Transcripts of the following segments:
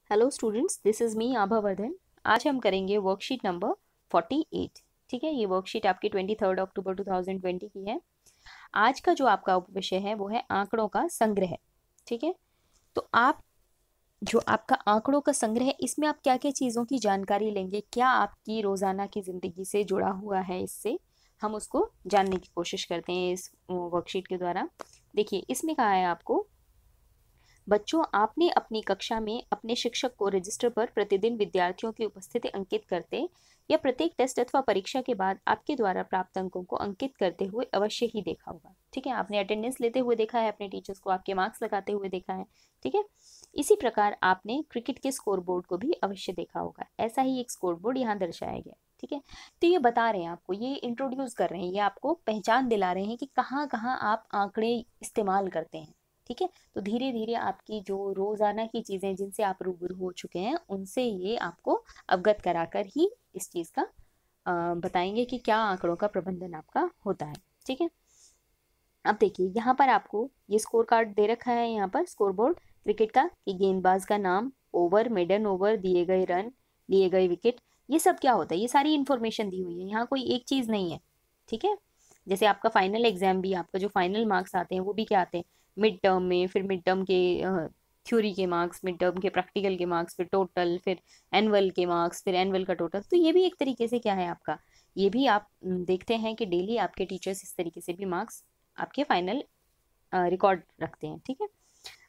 Hello students, this is me Abha Vardhan. आज हम करेंगे वर्कशीट नंबर 48। ठीक है, ये वर्कशीट आपकी 23 अक्टूबर 2020 की है। आज का जो आपका विषय है वो है आंकड़ों का संग्रह। ठीक है, तो आप जो आपका आंकड़ों का संग्रह है इसमें आप क्या क्या चीज़ों की जानकारी लेंगे, क्या आपकी रोज़ाना की ज़िंदगी से जुड़ा हुआ है, इससे हम उसको जानने की कोशिश करते हैं इस वर्कशीट के द्वारा। देखिए, इसमें कहा है आपको, बच्चों, आपने अपनी कक्षा में अपने शिक्षक को रजिस्टर पर प्रतिदिन विद्यार्थियों की उपस्थिति अंकित करते या प्रत्येक टेस्ट अथवा परीक्षा के बाद आपके द्वारा प्राप्त अंकों को अंकित करते हुए अवश्य ही देखा होगा। ठीक है, आपने अटेंडेंस लेते हुए देखा है, अपने टीचर्स को आपके मार्क्स लगाते हुए देखा है। ठीक है, इसी प्रकार आपने क्रिकेट के स्कोर बोर्ड को भी अवश्य देखा होगा। ऐसा ही एक स्कोर बोर्ड यहाँ दर्शाया गया। ठीक है, तो ये बता रहे हैं आपको, ये इंट्रोड्यूस कर रहे हैं, ये आपको पहचान दिला रहे हैं कि कहाँ कहाँ आप आंकड़े इस्तेमाल करते हैं। ठीक है, तो धीरे धीरे आपकी जो रोजाना की चीजें जिनसे आप रूबरू हो चुके हैं उनसे ये आपको अवगत कराकर ही इस चीज का बताएंगे कि क्या आंकड़ों का प्रबंधन आपका होता है। ठीक है, अब देखिए यहाँ पर आपको ये स्कोर कार्ड दे रखा है, यहाँ पर स्कोर बोर्ड क्रिकेट का, कि गेंदबाज का नाम, ओवर, मेडन ओवर, दिए गए रन, दिए गए विकेट, ये सब क्या होता है, ये सारी इंफॉर्मेशन दी हुई है, यहाँ कोई एक चीज नहीं है। ठीक है, जैसे आपका फाइनल एग्जाम भी, आपका जो फाइनल मार्क्स आते हैं वो भी क्या आते हैं मिड टर्म में, फिर मिड टर्म के थ्योरी के मार्क्स, मिड टर्म के प्रैक्टिकल के मार्क्स, फिर टोटल, फिर एनुअल के मार्क्स, फिर एनुअल का टोटल। तो ये भी एक तरीके से क्या है आपका, ये भी आप देखते हैं कि डेली आपके टीचर्स इस तरीके से भी मार्क्स आपके फाइनल रिकॉर्ड रखते हैं। ठीक है,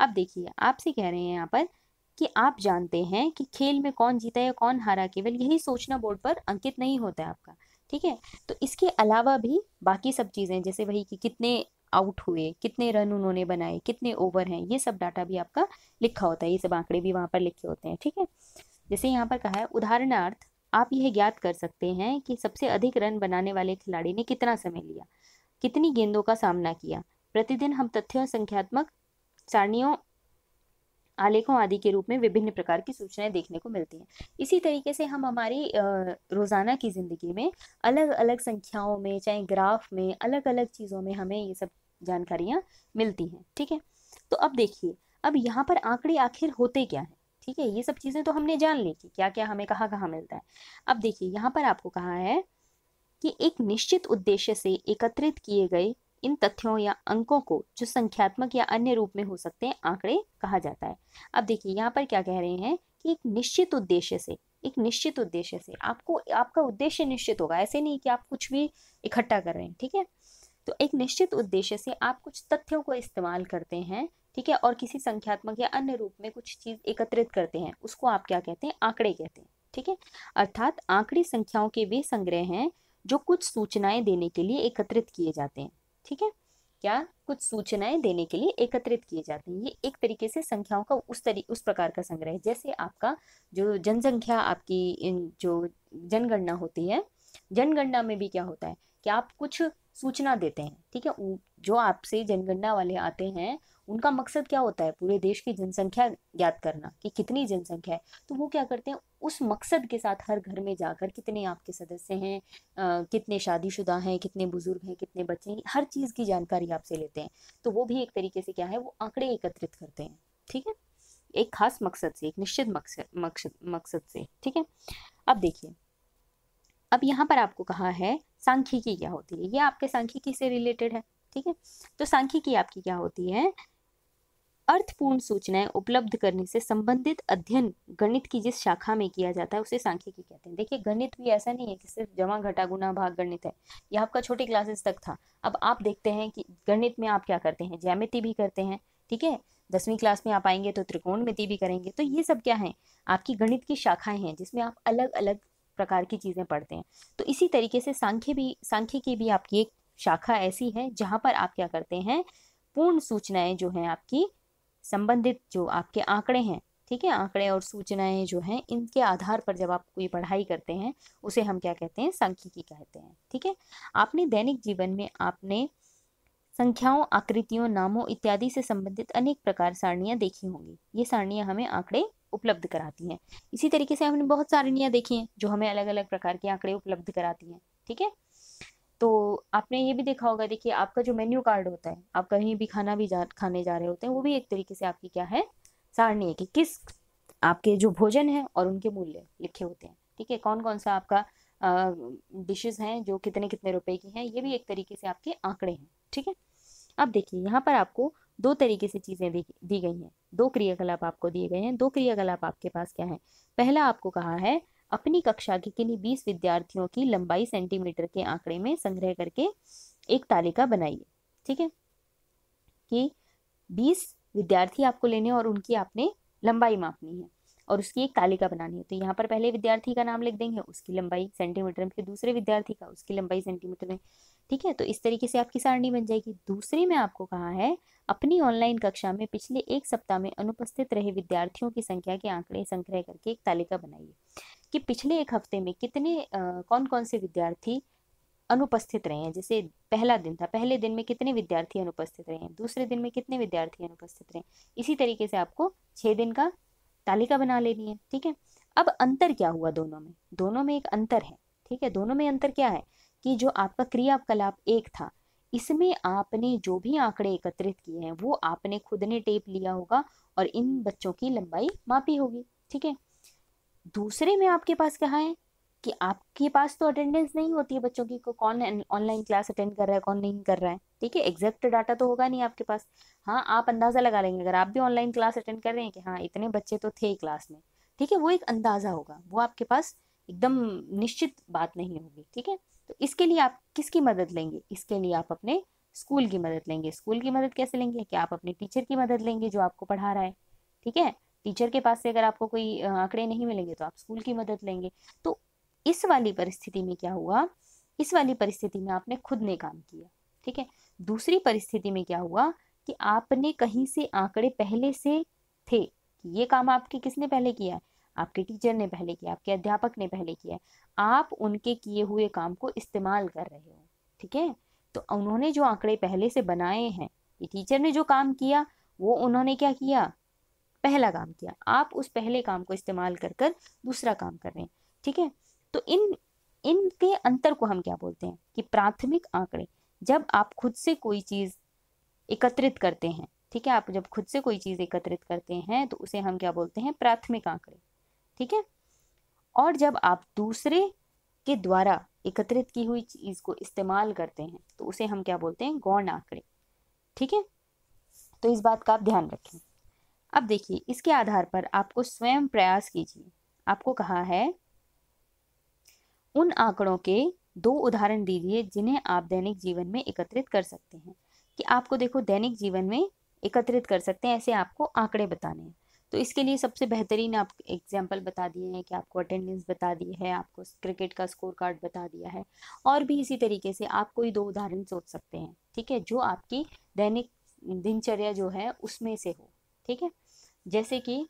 अब देखिए आपसे कह रहे हैं यहाँ पर कि आप जानते हैं कि खेल में कौन जीता या कौन हारा, केवल यही सोचना बोर्ड पर अंकित नहीं होता है आपका। ठीक है, तो इसके अलावा भी बाकी सब चीजें, जैसे वही कि कितने आउट हुए, कितने रन उन्होंने बनाए, कितने ओवर हैं, ये सब डाटा भी आपका लिखा होता है, ये सब आंकड़े भी वहां पर लिखे होते हैं। ठीक है, जैसे यहाँ पर कहा है, उदाहरणार्थ आप यह ज्ञात कर सकते हैं कि सबसे अधिक रन बनाने वाले खिलाड़ी ने कितना समय लिया, कितनी गेंदों का सामना किया। प्रतिदिन हम तथ्यों, संख्यात्मक सारणियों, आलेखों आदि के रूप में विभिन्न प्रकार की सूचनाएं देखने को मिलती हैं। इसी तरीके से हम हमारी रोजाना की जिंदगी में अलग अलग संख्याओं में, चाहे ग्राफ में, अलग अलग चीजों में हमें ये सब जानकारियां मिलती हैं। ठीक है, तो अब देखिए, अब यहाँ पर आंकड़े आखिर होते क्या है। ठीक है, ये सब चीजें तो हमने जान ली कि क्या क्या हमें कहाँ कहाँ मिलता है। अब देखिए यहाँ पर आपको कहा है कि एक निश्चित उद्देश्य से एकत्रित किए गए इन तथ्यों या अंकों को, जो संख्यात्मक या अन्य रूप में हो सकते हैं, आंकड़े कहा जाता है। अब देखिए यहाँ पर क्या कह रहे हैं कि एक निश्चित उद्देश्य से, एक निश्चित उद्देश्य से आपको, आपका उद्देश्य निश्चित होगा, ऐसे नहीं कि आप कुछ भी इकट्ठा कर रहे हैं। ठीक है, तो एक निश्चित उद्देश्य से आप कुछ तथ्यों को इस्तेमाल करते हैं। ठीक है, और किसी संख्यात्मक या अन्य रूप में कुछ चीज एकत्रित करते हैं, उसको आप क्या कहते हैं, आंकड़े कहते हैं। ठीक है, अर्थात आंकड़े संख्याओं के वे संग्रह हैं जो कुछ सूचनाएं देने के लिए एकत्रित किए जाते हैं। ठीक है, क्या कुछ सूचनाएं देने के लिए एकत्रित किए जाते हैं, ये एक तरीके से संख्याओं का उस प्रकार का संग्रह है। जैसे आपका जो जनसंख्या, आपकी जो जनगणना होती है, जनगणना में भी क्या होता है कि आप कुछ सूचना देते हैं। ठीक है, जो आपसे जनगणना वाले आते हैं उनका मकसद क्या होता है, पूरे देश की जनसंख्या ज्ञात करना कि कितनी जनसंख्या है। तो वो क्या करते हैं, उस मकसद के साथ हर घर में जाकर कितने आपके सदस्य हैं, कितने शादीशुदा हैं, कितने बुजुर्ग हैं, कितने बच्चे हैं, हर चीज की जानकारी आपसे लेते हैं। तो वो भी एक तरीके से क्या है, वो आंकड़े एकत्रित करते हैं। ठीक है, एक खास मकसद से, एक निश्चित मकसद मकसद मकसद से। ठीक है, अब देखिए, अब यहाँ पर आपको कहा है सांख्यिकी क्या होती है, ये आपके सांख्यिकी से रिलेटेड है। ठीक है, तो सांख्यिकी आपकी क्या होती है, अर्थपूर्ण सूचनाएं उपलब्ध करने से संबंधित अध्ययन गणित की जिस शाखा में किया जाता है उसे सांख्यिकी कहते हैं। देखिए, गणित भी ऐसा नहीं है कि सिर्फ जमा घटा गुणा भाग गणित है, यह आपका छोटे क्लासेस तक था। अब आप देखते हैं कि गणित में आप क्या करते हैं, ज्यामिति भी करते हैं। ठीक है, 10वीं क्लास में आप आएंगे तो त्रिकोणमिति भी करेंगे। तो ये सब क्या है, आपकी गणित की शाखाएं हैं जिसमें आप अलग अलग प्रकार की चीजें पढ़ते हैं। तो इसी तरीके से सांख्यिकी भी आपकी एक शाखा ऐसी है जहां पर आप क्या करते हैं, पूर्ण सूचनाएं जो हैं आपकी संबंधित, जो आपके आंकड़े हैं, ठीक है, आंकड़े और सूचनाएं जो हैं, इनके आधार पर जब आप कोई पढ़ाई करते हैं उसे हम क्या कहते हैं, सांख्यिकी कहते हैं। ठीक है, आपने दैनिक जीवन में आपने संख्याओं, आकृतियों, नामों इत्यादि से संबंधित अनेक प्रकार सारणियां देखी होंगी। ये सारणियां हमें आंकड़े उपलब्ध कराती हैं। इसी तरीके से हमने बहुत सारणियां देखी हैं जो हमें अलग अलग प्रकार के आंकड़े उपलब्ध कराती हैं। ठीक है, तो आपने ये भी देखा होगा, देखिए आपका जो मेन्यू कार्ड होता है, आप कहीं भी खाना भी खाने जा रहे होते हैं, वो भी एक तरीके से आपकी क्या है, सारणी है कि किस आपके जो भोजन है और उनके मूल्य लिखे होते हैं। ठीक है, कौन कौन सा आपका डिशेस हैं जो कितने कितने रुपए की हैं, ये भी एक तरीके से आपके आंकड़े हैं। ठीक है, अब देखिए यहाँ पर आपको दो तरीके से चीजें दी गई हैं, दो क्रियाकलाप आपको दिए गए हैं। दो क्रियाकलाप आपके पास क्या है? पहला आपको कहा है अपनी कक्षा के किन्हीं 20 विद्यार्थियों की लंबाई सेंटीमीटर के आंकड़े में संग्रह करके एक तालिका बनाइए। ठीक है, कि 20 विद्यार्थी आपको लेने और उनकी आपने लंबाई मापनी है और उसकी एक तालिका बनानी है। तो यहाँ पर पहले विद्यार्थी का नाम लिख देंगे, उसकी लंबाई सेंटीमीटर में, फिर दूसरे विद्यार्थी का, उसकी लंबाई सेंटीमीटर में। ठीक है, तो इस तरीके से आपकी सारणी बन जाएगी। दूसरे में आपको कहा है अपनी ऑनलाइन कक्षा में पिछले एक सप्ताह में अनुपस्थित रहे विद्यार्थियों की संख्या के आंकड़े संग्रह करके एक तालिका बनाइए कि पिछले एक हफ्ते में कितने कौन कौन से विद्यार्थी अनुपस्थित रहे हैं। जैसे पहला दिन था, पहले दिन में कितने विद्यार्थी अनुपस्थित रहे हैं, दूसरे दिन में कितने विद्यार्थी अनुपस्थित रहे। इसी तरीके से आपको 6 दिन का तालिका बना लेनी है। ठीक है, अब अंतर क्या हुआ दोनों में? दोनों में एक अंतर है। ठीक है, दोनों में अंतर क्या है कि जो आपका क्रियाकलाप एक था, इसमें आपने जो भी आंकड़े एकत्रित किए हैं वो आपने खुद ने टेप लिया होगा और इन बच्चों की लंबाई मापी होगी। ठीक है, दूसरे में आपके पास क्या है कि आपके पास तो अटेंडेंस नहीं होती है बच्चों की, को कौन ऑनलाइन क्लास अटेंड कर रहा है कौन नहीं कर रहा है। ठीक है, एग्जैक्ट डाटा तो होगा नहीं आपके पास। हाँ, आप अंदाजा लगा लेंगे अगर आप भी ऑनलाइन क्लास अटेंड कर रहे हैं कि हाँ इतने बच्चे तो थे क्लास में। ठीक है, वो एक अंदाजा होगा, वो आपके पास एकदम निश्चित बात नहीं होगी। ठीक है, तो इसके लिए आप किसकी मदद लेंगे? इसके लिए आप अपने स्कूल की मदद लेंगे। स्कूल की मदद कैसे लेंगे? कि आप अपने टीचर की मदद लेंगे जो आपको पढ़ा रहा है। ठीक है, टीचर के पास से अगर आपको कोई आंकड़े नहीं मिलेंगे तो आप स्कूल की मदद लेंगे। तो इस वाली परिस्थिति में क्या हुआ? इस वाली परिस्थिति में आपने खुद ने काम किया। ठीक है, दूसरी परिस्थिति में क्या हुआ कि आपने कहीं से आंकड़े पहले से थे कि ये काम आपके किसने पहले किया है? आपके टीचर ने पहले किया, आपके अध्यापक ने पहले किया है। आप उनके किए हुए काम को इस्तेमाल कर रहे हो। ठीक है, तो उन्होंने जो आंकड़े पहले से बनाए हैं, ये टीचर ने जो काम किया वो उन्होंने क्या किया? पहला काम किया। आप उस पहले काम को इस्तेमाल कर कर दूसरा काम कर रहे हैं। ठीक है, तो इनके अंतर को हम क्या बोलते हैं कि प्राथमिक आंकड़े। जब आप खुद से कोई चीज एकत्रित करते हैं, ठीक है, आप जब खुद से कोई चीज एकत्रित करते हैं तो उसे हम क्या बोलते हैं? प्राथमिक आंकड़े। ठीक है, और जब आप दूसरे के द्वारा एकत्रित की हुई चीज को इस्तेमाल करते हैं तो उसे हम क्या बोलते हैं? गौण आंकड़े। ठीक है, तो इस बात का आप ध्यान रखें। अब देखिए, इसके आधार पर आपको स्वयं प्रयास कीजिए। आपको कहा है उन आंकड़ों के 2 उदाहरण दीजिए जिन्हें आप दैनिक जीवन में एकत्रित कर सकते हैं। कि आपको देखो दैनिक जीवन में एकत्रित कर सकते हैं, ऐसे आपको आंकड़े बताने हैं। तो इसके लिए सबसे बेहतरीन आप एग्जाम्पल बता दिए हैं कि आपको अटेंडेंस बता दी है, आपको क्रिकेट का स्कोर कार्ड बता दिया है, और भी इसी तरीके से आप कोई 2 उदाहरण सोच सकते हैं। ठीक है, जो आपकी दैनिक दिनचर्या जो है उसमें से हो। ठीक है, जैसे कि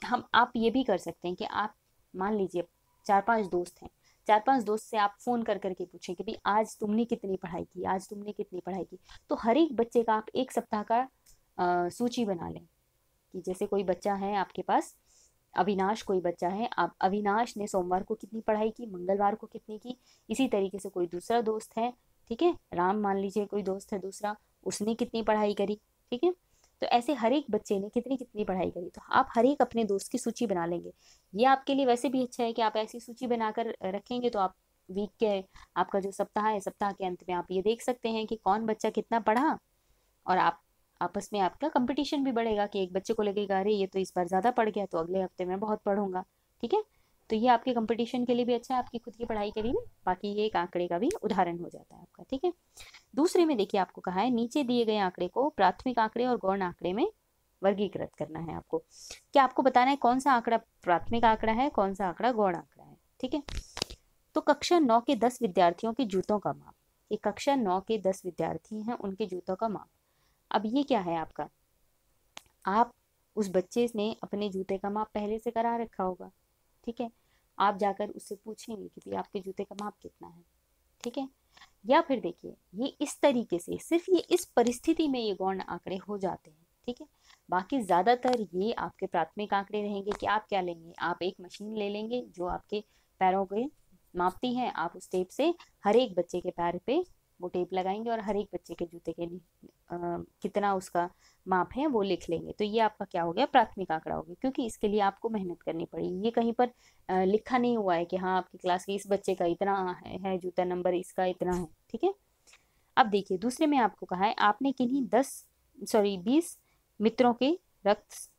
आप ये भी कर सकते हैं कि आप मान लीजिए 4-5 दोस्त हैं, 4-5 दोस्त से आप फोन कर करके पूछें कि भाई आज तुमने कितनी पढ़ाई की, आज तुमने कितनी पढ़ाई की। तो हर एक बच्चे का आप एक सप्ताह का सूची बना लें। कि जैसे कोई बच्चा है आपके पास, अविनाश कोई बच्चा है, आप अविनाश ने सोमवार को कितनी पढ़ाई की, मंगलवार को कितनी की। इसी तरीके से कोई दूसरा दोस्त है, ठीक है, राम मान लीजिए कोई दोस्त है दूसरा, उसने कितनी पढ़ाई करी। ठीक है, तो ऐसे हर एक बच्चे ने कितनी कितनी पढ़ाई करी, तो आप हर एक अपने दोस्त की सूची बना लेंगे। ये आपके लिए वैसे भी अच्छा है कि आप ऐसी सूची बनाकर रखेंगे तो आप वीक के, आपका जो सप्ताह है, सप्ताह के अंत में आप ये देख सकते हैं कि कौन बच्चा कितना पढ़ा। और आप आपस में आपका कंपटीशन भी बढ़ेगा कि एक बच्चे को लगेगा अरे ये तो इस बार ज़्यादा पढ़ गया तो अगले हफ्ते मैं बहुत पढ़ूंगा। ठीक है, तो ये आपके कंपटीशन के लिए भी अच्छा है, आपकी खुद की पढ़ाई के लिए भी। बाकी ये एक आंकड़े का भी उदाहरण हो जाता है आपका। ठीक है, दूसरे में देखिए आपको कहा है नीचे दिए गए आंकड़े को प्राथमिक आंकड़े और गौण आंकड़े में वर्गीकृत करना है आपको। क्या आपको बताना है कौन सा आंकड़ा प्राथमिक आंकड़ा है, कौन सा आंकड़ा गौण आंकड़ा है। ठीक है, तो कक्षा 9 के 10 विद्यार्थियों के जूतों का माप। ये कक्षा 9 के 10 विद्यार्थी हैं, उनके जूतों का माप। अब ये क्या है आपका? आप उस बच्चे ने अपने जूते का माप पहले से करा रखा होगा। ठीक है, आप जाकर उससे पूछेंगे कि भाई आपके जूते का माप कितना है। ठीक है, या फिर देखिए ये इस तरीके से, सिर्फ ये इस परिस्थिति में ये गौण आंकड़े हो जाते हैं। ठीक है, बाकी ज्यादातर ये आपके प्राथमिक आंकड़े रहेंगे कि आप क्या लेंगे, आप एक मशीन ले लेंगे जो आपके पैरों के मापती है। आप उस टेप से हर एक बच्चे के पैर पे वो टेप लगाएंगे और हर एक बच्चे के जूते के कितना उसका माप है वो लिख लेंगे। तो ये आपका क्या हो गया, प्राथमिक आंकड़ा हो गया, क्योंकि इसके लिए आपको मेहनत करनी पड़ेगी। ये कहीं पर लिखा नहीं हुआ है कि हाँ आपकी क्लास के इस बच्चे का इतना है जूता नंबर, इसका इतना है, ठीक है। अब देखिए दूसरे में आपको कहा है आपने किन्हीं 20 मित्रों के रक्त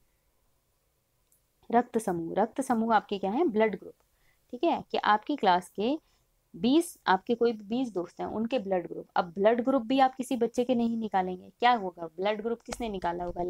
रक्त समूह आपके क्या है, ब्लड ग्रुप, ठीक है, कि आपकी क्लास के 20 आपके कोई 20 दोस्त हैं उनके ब्लड ग्रुप। अब ब्लड ग्रुप भी आप किसी बच्चे के नहीं निकालेंगे, क्या होगा, ब्लड ग्रुप किसने निकाला होगा,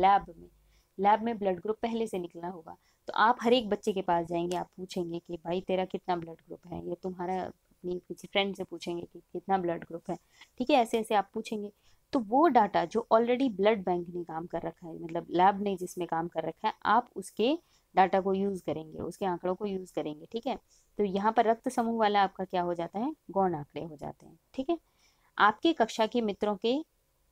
लैब में ब्लड ग्रुप पहले से निकला होगा। तो आप हर एक बच्चे के पास जाएंगे, आप पूछेंगे कि भाई तेरा कितना ब्लड ग्रुप है, ये तुम्हारा अपनी किसी फ्रेंड से पूछेंगे कि कितना ब्लड ग्रुप है, ठीक है, ऐसे ऐसे आप पूछेंगे। तो वो डाटा जो ऑलरेडी ब्लड बैंक ने काम कर रखा है, मतलब लैब ने जिसमें काम कर रखा है, आप उसके डाटा को यूज़ करेंगे, उसके आंकड़ों को यूज़ करेंगे, ठीक है। तो यहाँ पर रक्त समूह वाला आपका क्या हो जाता है, गौण आंकड़े हो जाते हैं, ठीक है। आपके कक्षा के मित्रों के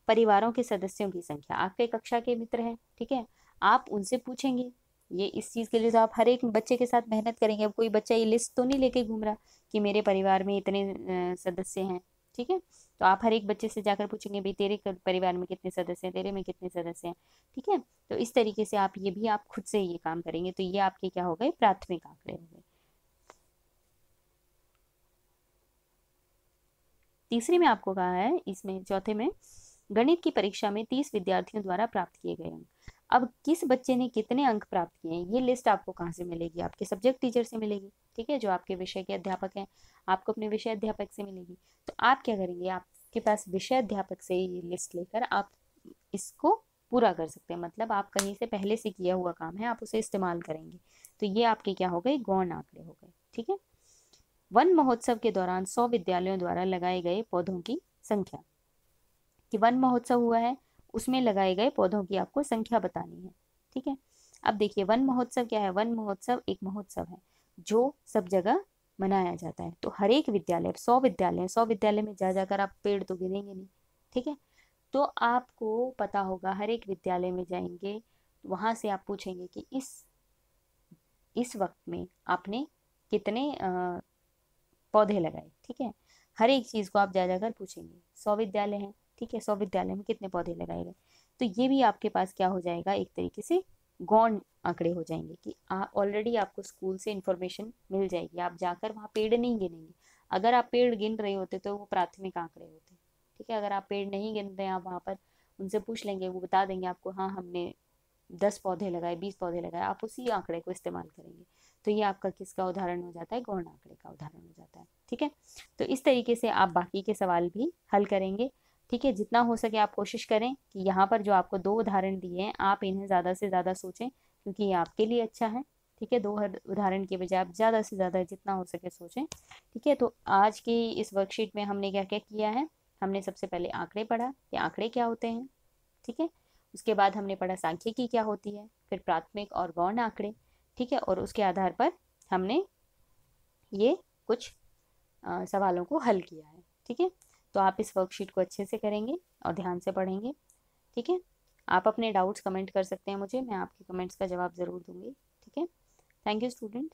परिवारों के सदस्यों की संख्या, आपके कक्षा के मित्र हैं, ठीक है, आप उनसे पूछेंगे। ये इस चीज़ के लिए तो आप हर एक बच्चे के साथ मेहनत करेंगे। अब कोई बच्चा ये लिस्ट तो नहीं लेके घूम रहा कि मेरे परिवार में इतने सदस्य हैं, ठीक है। तो आप हर एक बच्चे से जाकर पूछेंगे भाई तेरे परिवार में कितने सदस्य हैं, तेरे में कितने सदस्य हैं, ठीक है। तो इस तरीके से आप ये भी आप खुद से ये काम करेंगे। तो ये आपके क्या हो गए, प्राथमिक आंकड़े हो गए। तीसरे में आपको कहा है, इसमें चौथे में, गणित की परीक्षा में 30 विद्यार्थियों द्वारा प्राप्त किए गए अंक। अब किस बच्चे ने कितने अंक प्राप्त किए हैं, ये लिस्ट आपको कहाँ से मिलेगी, आपके सब्जेक्ट टीचर से मिलेगी, ठीक है, जो आपके विषय के अध्यापक हैं, आपको अपने विषय अध्यापक से मिलेगी। तो आप क्या करेंगे, आपके पास विषय अध्यापक से ये लिस्ट लेकर आप इसको पूरा कर सकते हैं। मतलब आप कहीं से पहले से किया हुआ काम है, आप उसे इस्तेमाल करेंगे। तो ये आपके क्या हो गए, गौण आंकड़े हो गए, ठीक है। वन महोत्सव के दौरान 100 विद्यालयों द्वारा लगाए गए पौधों की संख्या, कि वन महोत्सव हुआ है उसमें लगाए गए पौधों की आपको संख्या बतानी है, ठीक है। अब देखिए वन महोत्सव क्या है, वन महोत्सव एक महोत्सव है जो सब जगह मनाया जाता है। तो हर एक विद्यालय, 100 विद्यालय में जा जाकर आप पेड़ तो गिनेंगे नहीं, ठीक है। तो आपको पता होगा, हर एक विद्यालय में जाएंगे, वहां से आप पूछेंगे कि इस वक्त में आपने कितने पौधे लगाए, ठीक है। हर एक चीज को आप जा जाकर पूछेंगे। 100 विद्यालय हैं, ठीक है, 100 विद्यालय में कितने पौधे लगाए गए। तो ये भी आपके पास क्या हो जाएगा, एक तरीके से गौण आंकड़े हो जाएंगे, कि ऑलरेडी आपको स्कूल से इंफॉर्मेशन मिल जाएगी, आप जाकर वहाँ पेड़ नहीं गिनेंगे। अगर आप पेड़ गिन रहे होते तो वो प्राथमिक आंकड़े होते, ठीक है। अगर आप पेड़ नहीं गिन रहे हैं, आप वहाँ पर उनसे पूछ लेंगे, वो बता देंगे आपको, हाँ हमने 10 पौधे लगाए, 20 पौधे लगाए, आप उसी आंकड़े को इस्तेमाल करेंगे। तो ये आपका किसका उदाहरण हो जाता है, गौण आंकड़े का उदाहरण हो जाता है, ठीक है। तो इस तरीके से आप बाकी के सवाल भी हल करेंगे, ठीक है। जितना हो सके आप कोशिश करें कि यहाँ पर जो आपको 2 उदाहरण दिए हैं आप इन्हें ज़्यादा से ज़्यादा सोचें, क्योंकि ये आपके लिए अच्छा है, ठीक है। 2 उदाहरण के बजाय आप ज़्यादा से ज़्यादा जितना हो सके सोचें, ठीक है। तो आज की इस वर्कशीट में हमने क्या क्या किया है, हमने सबसे पहले आंकड़े पढ़ा कि आंकड़े क्या होते हैं, ठीक है। उसके बाद हमने पढ़ा सांख्यिकी क्या होती है, फिर प्राथमिक और गौण आंकड़े, ठीक है। और उसके आधार पर हमने ये कुछ सवालों को हल किया है, ठीक है। तो आप इस वर्कशीट को अच्छे से करेंगे और ध्यान से पढ़ेंगे, ठीक है। आप अपने डाउट्स कमेंट कर सकते हैं मुझे, मैं आपके कमेंट्स का जवाब ज़रूर दूंगी, ठीक है। Thank you student.